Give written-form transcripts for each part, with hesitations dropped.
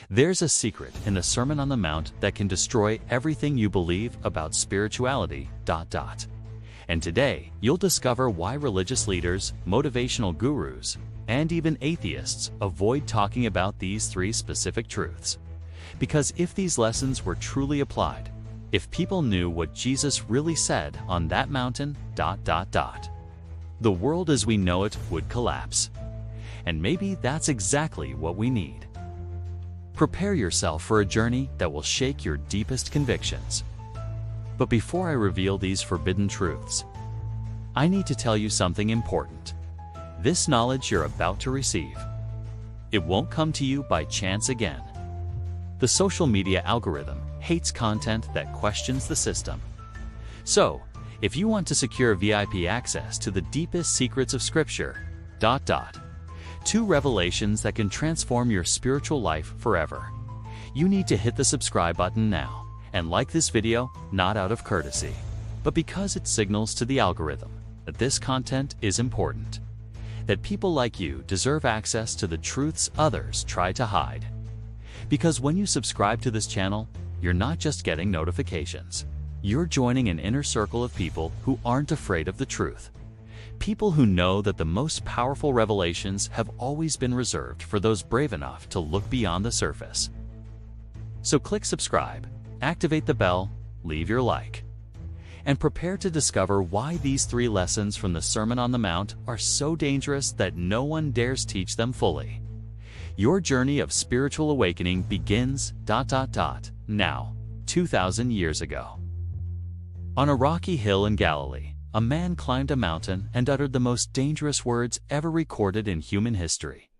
There's a secret in the Sermon on the Mount that can destroy everything you believe about spirituality. And today, you'll discover why religious leaders, motivational gurus, and even atheists avoid talking about these three specific truths. Because if these lessons were truly applied, if people knew what Jesus really said on that mountain, the world as we know it would collapse. And maybe that's exactly what we need. Prepare yourself for a journey that will shake your deepest convictions. But before I reveal these forbidden truths, I need to tell you something important. This knowledge you're about to receive, it won't come to you by chance again. The social media algorithm hates content that questions the system. So, if you want to secure VIP access to the deepest secrets of Scripture, two revelations that can transform your spiritual life forever, you need to hit the subscribe button now and like this video, not out of courtesy, but because it signals to the algorithm that this content is important, that people like you deserve access to the truths others try to hide. Because when you subscribe to this channel, you're not just getting notifications. You're joining an inner circle of people who aren't afraid of the truth. People who know that the most powerful revelations have always been reserved for those brave enough to look beyond the surface. So click subscribe, activate the bell, leave your like, and prepare to discover why these three lessons from the Sermon on the Mount are so dangerous that no one dares teach them fully. Your journey of spiritual awakening begins now, 2,000 years ago. On a rocky hill in Galilee, a man climbed a mountain and uttered the most dangerous words ever recorded in human history.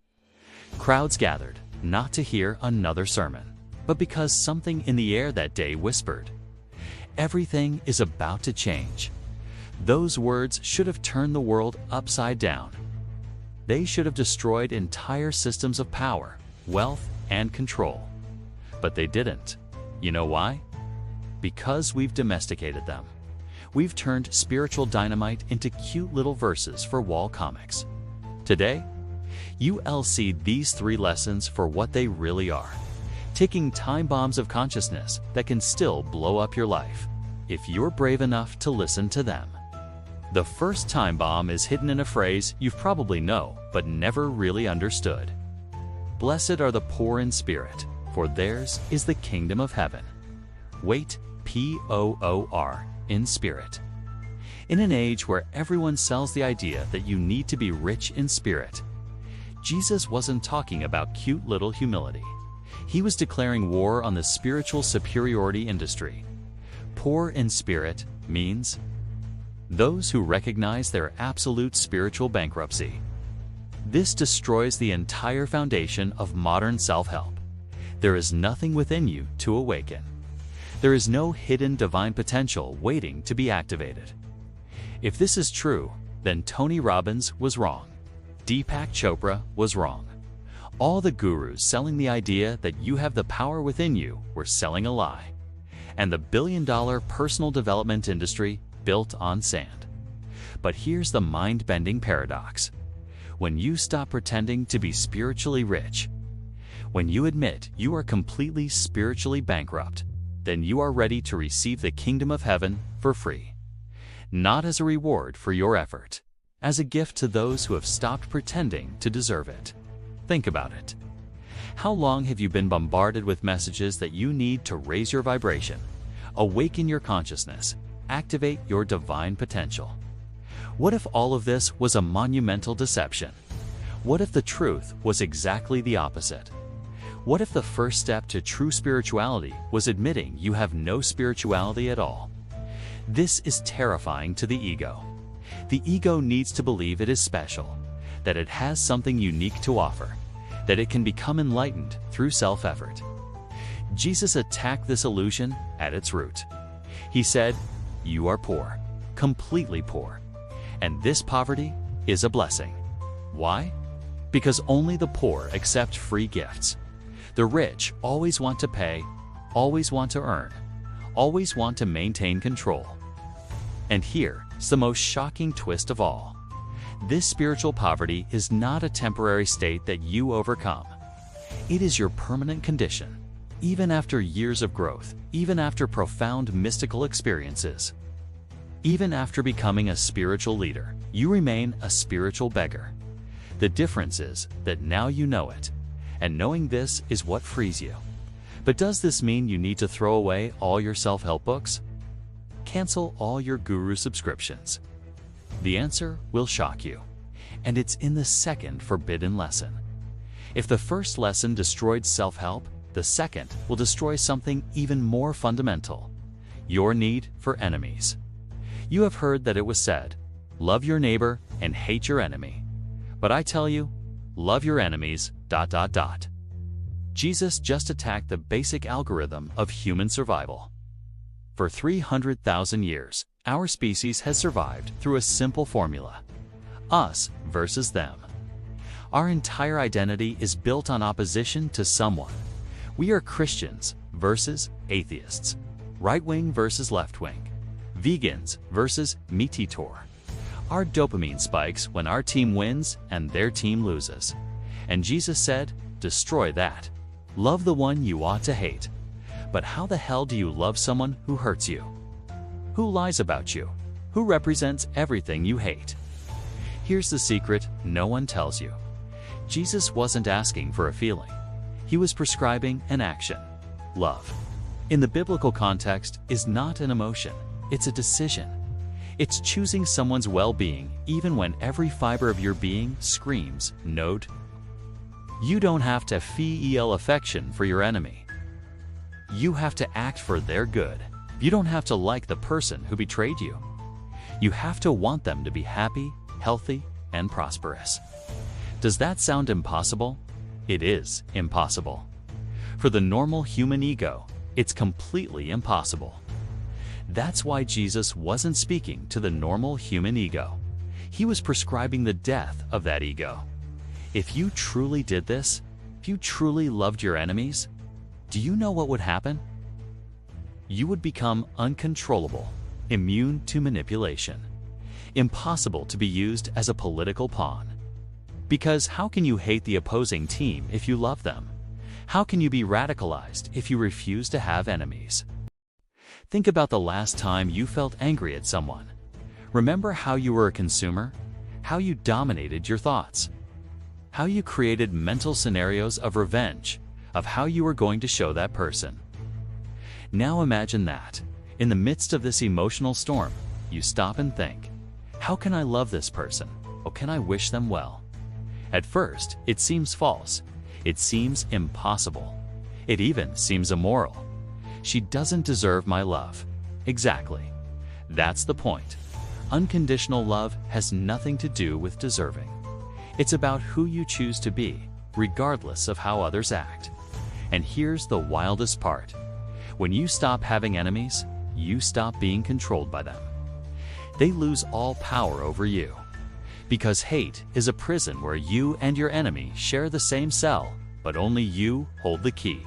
Crowds gathered, not to hear another sermon, but because something in the air that day whispered, "Everything is about to change." Those words should have turned the world upside down. They should have destroyed entire systems of power, wealth, and control. But they didn't. You know why? Because we've domesticated them. We've turned spiritual dynamite into cute little verses for wall comics. Today, you'll see these three lessons for what they really are. Ticking time bombs of consciousness that can still blow up your life, if you're brave enough to listen to them. The first time bomb is hidden in a phrase you probably know, but never really understood. Blessed are the poor in spirit, for theirs is the kingdom of heaven. Wait, P-O-O-R, in spirit. In an age where everyone sells the idea that you need to be rich in spirit, Jesus wasn't talking about cute little humility. He was declaring war on the spiritual superiority industry. Poor in spirit means those who recognize their absolute spiritual bankruptcy. This destroys the entire foundation of modern self-help. There is nothing within you to awaken. There is no hidden divine potential waiting to be activated. If this is true, then Tony Robbins was wrong. Deepak Chopra was wrong. All the gurus selling the idea that you have the power within you were selling a lie. And the billion-dollar personal development industry built on sand. But here's the mind-bending paradox. When you stop pretending to be spiritually rich, when you admit you are completely spiritually bankrupt, then you are ready to receive the kingdom of heaven for free. Not as a reward for your effort, as a gift to those who have stopped pretending to deserve it. Think about it. How long have you been bombarded with messages that you need to raise your vibration, awaken your consciousness, activate your divine potential? What if all of this was a monumental deception? What if the truth was exactly the opposite? What if the first step to true spirituality was admitting you have no spirituality at all? This is terrifying to the ego. The ego needs to believe it is special, that it has something unique to offer, that it can become enlightened through self-effort. Jesus attacked this illusion at its root. He said, "You are poor, completely poor, and this poverty is a blessing." Why? Because only the poor accept free gifts. The rich always want to pay, always want to earn, always want to maintain control. And here's the most shocking twist of all. This spiritual poverty is not a temporary state that you overcome. It is your permanent condition, even after years of growth, even after profound mystical experiences. Even after becoming a spiritual leader, you remain a spiritual beggar. The difference is that now you know it, and knowing this is what frees you. But does this mean you need to throw away all your self-help books? Cancel all your guru subscriptions? The answer will shock you, and it's in the second forbidden lesson. If the first lesson destroyed self-help, the second will destroy something even more fundamental: your need for enemies. You have heard that it was said, love your neighbor and hate your enemy. But I tell you, love your enemies, ... Jesus just attacked the basic algorithm of human survival. For 300,000 years, our species has survived through a simple formula: us versus them. Our entire identity is built on opposition to someone. We are Christians versus atheists, right-wing versus left-wing, vegans versus meat eater. Our dopamine spikes when our team wins and their team loses. And Jesus said, destroy that. Love the one you ought to hate. But how the hell do you love someone who hurts you? Who lies about you? Who represents everything you hate? Here's the secret no one tells you. Jesus wasn't asking for a feeling. He was prescribing an action. Love, in the biblical context, is not an emotion. It's a decision. It's choosing someone's well-being even when every fiber of your being screams, no. You don't have to feel affection for your enemy. You have to act for their good. You don't have to like the person who betrayed you. You have to want them to be happy, healthy, and prosperous. Does that sound impossible? It is impossible. For the normal human ego, it's completely impossible. That's why Jesus wasn't speaking to the normal human ego. He was prescribing the death of that ego. If you truly did this, if you truly loved your enemies, do you know what would happen? You would become uncontrollable, immune to manipulation, impossible to be used as a political pawn. Because how can you hate the opposing team if you love them? How can you be radicalized if you refuse to have enemies? Think about the last time you felt angry at someone. Remember how you were a consumer? How you dominated your thoughts? How you created mental scenarios of revenge, of how you were going to show that person. Now imagine that, in the midst of this emotional storm, you stop and think, how can I love this person? Or can I wish them well? At first, it seems false. It seems impossible. It even seems immoral. She doesn't deserve my love. Exactly. That's the point. Unconditional love has nothing to do with deserving. It's about who you choose to be, regardless of how others act. And here's the wildest part. When you stop having enemies, you stop being controlled by them. They lose all power over you. Because hate is a prison where you and your enemy share the same cell, but only you hold the key.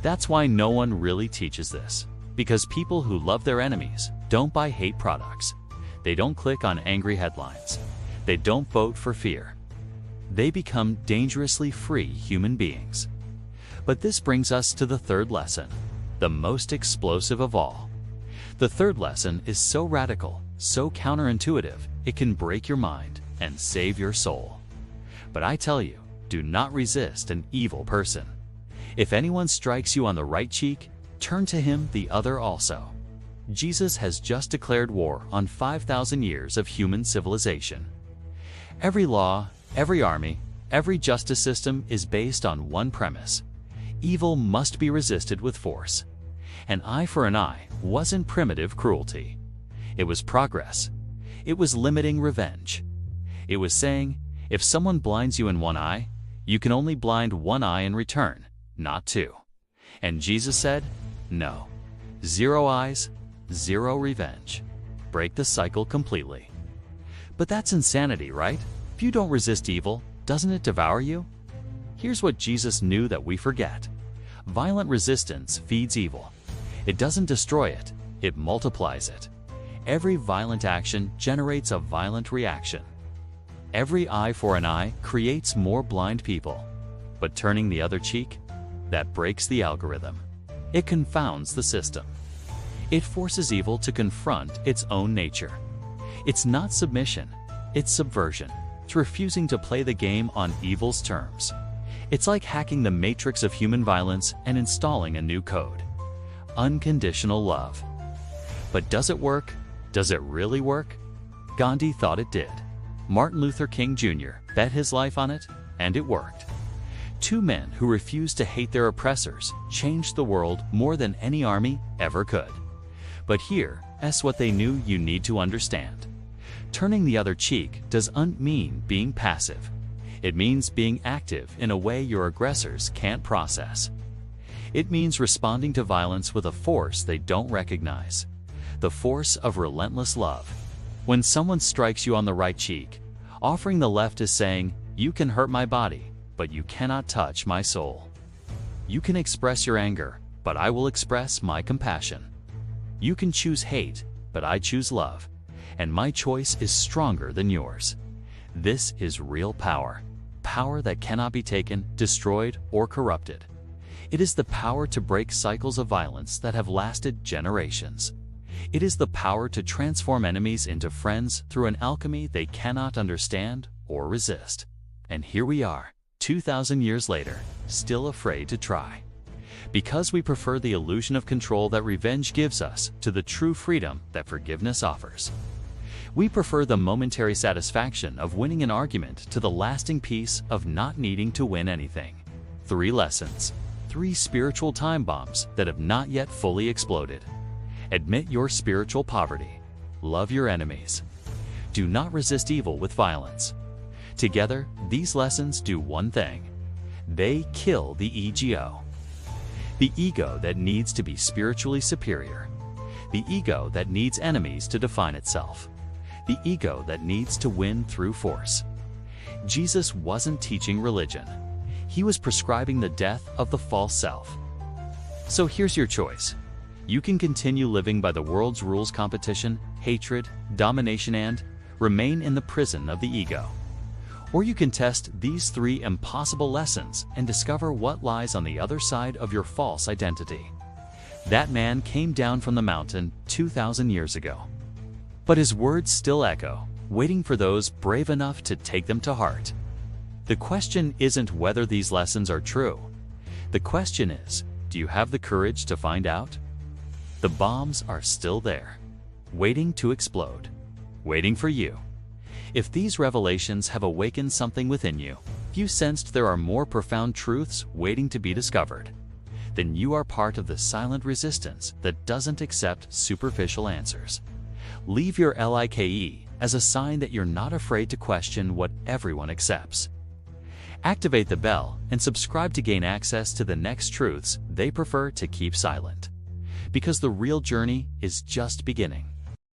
That's why no one really teaches this. Because people who love their enemies don't buy hate products. They don't click on angry headlines. They don't vote for fear. They become dangerously free human beings. But this brings us to the third lesson, the most explosive of all. The third lesson is so radical, so counterintuitive, it can break your mind and save your soul. But I tell you, do not resist an evil person. If anyone strikes you on the right cheek, turn to him the other also. Jesus has just declared war on 5,000 years of human civilization. Every law, every army, every justice system is based on one premise: evil must be resisted with force. An eye for an eye wasn't primitive cruelty. It was progress. It was limiting revenge. It was saying, if someone blinds you in one eye, you can only blind one eye in return, not two. And Jesus said, no. 0 eyes, 0 revenge. Break the cycle completely. But that's insanity, right? If you don't resist evil, doesn't it devour you? Here's what Jesus knew that we forget. Violent resistance feeds evil. It doesn't destroy it, it multiplies it. Every violent action generates a violent reaction. Every eye for an eye creates more blind people. But turning the other cheek, that breaks the algorithm. It confounds the system. It forces evil to confront its own nature. It's not submission, it's subversion. It's refusing to play the game on evil's terms. It's like hacking the matrix of human violence and installing a new code. Unconditional love. But does it work? Does it really work? Gandhi thought it did. Martin Luther King Jr. bet his life on it, and it worked. Two men who refused to hate their oppressors changed the world more than any army ever could. But here's what they knew you need to understand. Turning the other cheek doesn't mean being passive. It means being active in a way your aggressors can't process. It means responding to violence with a force they don't recognize. The force of relentless love. When someone strikes you on the right cheek, offering the left is saying, "You can hurt my body, but you cannot touch my soul. You can express your anger, but I will express my compassion. You can choose hate, but I choose love, and my choice is stronger than yours." This is real power. Power that cannot be taken, destroyed, or corrupted. It is the power to break cycles of violence that have lasted generations. It is the power to transform enemies into friends through an alchemy they cannot understand or resist. And here we are, 2,000 years later, still afraid to try. Because we prefer the illusion of control that revenge gives us to the true freedom that forgiveness offers. We prefer the momentary satisfaction of winning an argument to the lasting peace of not needing to win anything. 3 lessons. 3 spiritual time bombs that have not yet fully exploded. Admit your spiritual poverty. Love your enemies. Do not resist evil with violence. Together, these lessons do one thing. They kill the ego. The ego that needs to be spiritually superior. The ego that needs enemies to define itself. The ego that needs to win through force. Jesus wasn't teaching religion. He was prescribing the death of the false self. So here's your choice. You can continue living by the world's rules: competition, hatred, domination, and remain in the prison of the ego. Or you can test these 3 impossible lessons and discover what lies on the other side of your false identity. That man came down from the mountain 2,000 years ago. But his words still echo, waiting for those brave enough to take them to heart. The question isn't whether these lessons are true. The question is, do you have the courage to find out? The bombs are still there, waiting to explode, waiting for you. If these revelations have awakened something within you, if you sensed there are more profound truths waiting to be discovered, then you are part of the silent resistance that doesn't accept superficial answers. Leave your like as a sign that you're not afraid to question what everyone accepts. Activate the bell and subscribe to gain access to the next truths they prefer to keep silent. Because the real journey is just beginning.